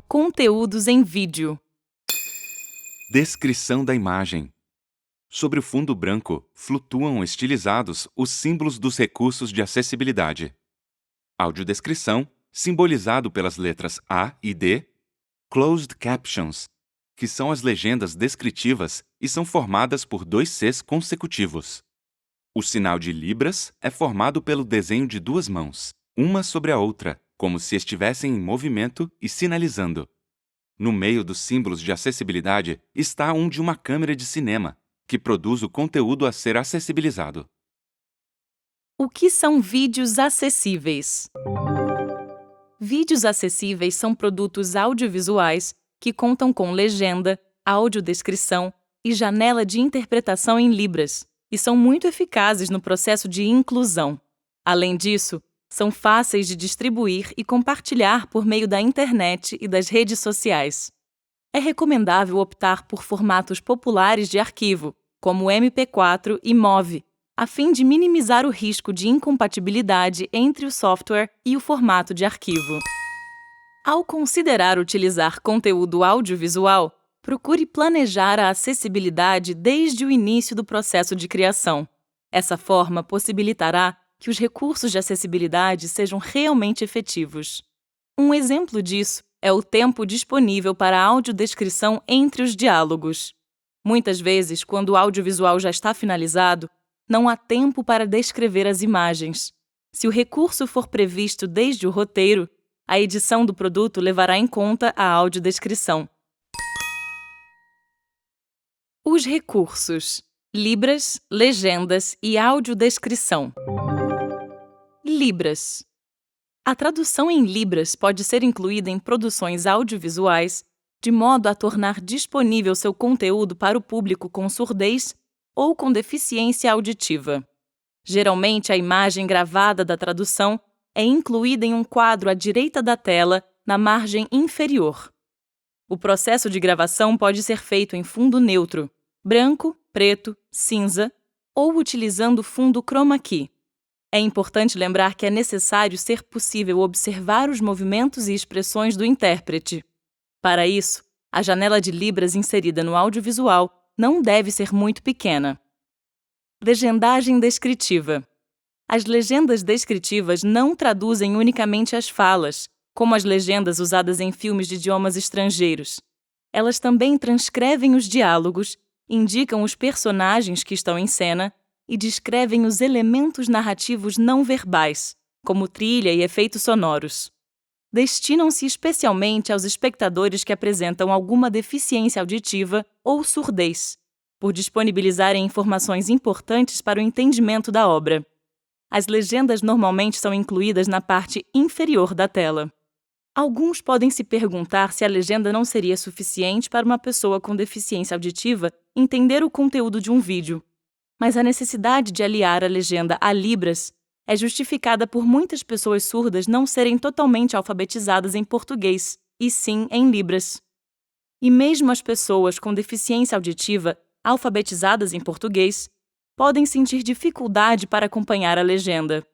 Conteúdos em vídeo. Descrição da imagem. Sobre o fundo branco, flutuam estilizados os símbolos dos recursos de acessibilidade. Audiodescrição, simbolizado pelas letras A e D. Closed Captions, que são as legendas descritivas e são formadas por 2 Cs consecutivos. O sinal de Libras é formado pelo desenho de 2 mãos, uma sobre a outra, como se estivessem em movimento e sinalizando. No meio dos símbolos de acessibilidade está um de uma câmera de cinema, que produz o conteúdo a ser acessibilizado. O que são vídeos acessíveis? Vídeos acessíveis são produtos audiovisuais que contam com legenda, audiodescrição e janela de interpretação em Libras, e são muito eficazes no processo de inclusão. Além disso, são fáceis de distribuir e compartilhar por meio da internet e das redes sociais. É recomendável optar por formatos populares de arquivo, como MP4 e MOV, a fim de minimizar o risco de incompatibilidade entre o software e o formato de arquivo. Ao considerar utilizar conteúdo audiovisual, procure planejar a acessibilidade desde o início do processo de criação. Essa forma possibilitará que os recursos de acessibilidade sejam realmente efetivos. Um exemplo disso é o tempo disponível para a audiodescrição entre os diálogos. Muitas vezes, quando o audiovisual já está finalizado, não há tempo para descrever as imagens. Se o recurso for previsto desde o roteiro, a edição do produto levará em conta a audiodescrição. Os recursos: Libras, legendas e audiodescrição. Libras. A tradução em Libras pode ser incluída em produções audiovisuais, de modo a tornar disponível seu conteúdo para o público com surdez ou com deficiência auditiva. Geralmente, a imagem gravada da tradução é incluída em um quadro à direita da tela, na margem inferior. O processo de gravação pode ser feito em fundo neutro, branco, preto, cinza, ou utilizando fundo chroma key. É importante lembrar que é necessário ser possível observar os movimentos e expressões do intérprete. Para isso, a janela de Libras inserida no audiovisual não deve ser muito pequena. Legendagem descritiva. As legendas descritivas não traduzem unicamente as falas, como as legendas usadas em filmes de idiomas estrangeiros. Elas também transcrevem os diálogos, indicam os personagens que estão em cena e descrevem os elementos narrativos não verbais, como trilha e efeitos sonoros. Destinam-se especialmente aos espectadores que apresentam alguma deficiência auditiva ou surdez, por disponibilizarem informações importantes para o entendimento da obra. As legendas normalmente são incluídas na parte inferior da tela. Alguns podem se perguntar se a legenda não seria suficiente para uma pessoa com deficiência auditiva entender o conteúdo de um vídeo. Mas a necessidade de aliar a legenda a Libras é justificada por muitas pessoas surdas não serem totalmente alfabetizadas em português, e sim em Libras. E mesmo as pessoas com deficiência auditiva alfabetizadas em português podem sentir dificuldade para acompanhar a legenda.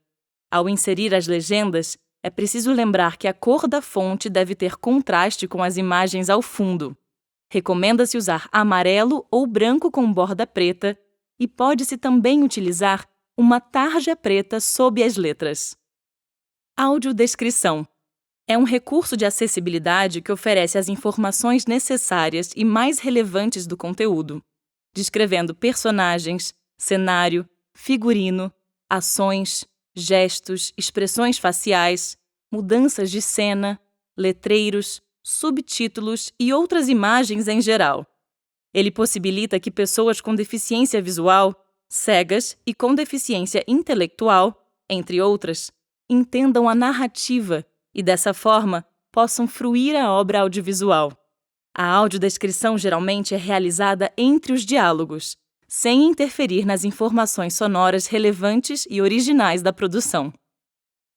Ao inserir as legendas, é preciso lembrar que a cor da fonte deve ter contraste com as imagens ao fundo. Recomenda-se usar amarelo ou branco com borda preta e pode-se também utilizar uma tarja preta sob as letras. Audiodescrição. É um recurso de acessibilidade que oferece as informações necessárias e mais relevantes do conteúdo, descrevendo personagens, cenário, figurino, ações, gestos, expressões faciais, mudanças de cena, letreiros, subtítulos e outras imagens em geral. Ele possibilita que pessoas com deficiência visual, cegas e com deficiência intelectual, entre outras, entendam a narrativa e, dessa forma, possam fruir a obra audiovisual. A audiodescrição geralmente é realizada entre os diálogos, sem interferir nas informações sonoras relevantes e originais da produção.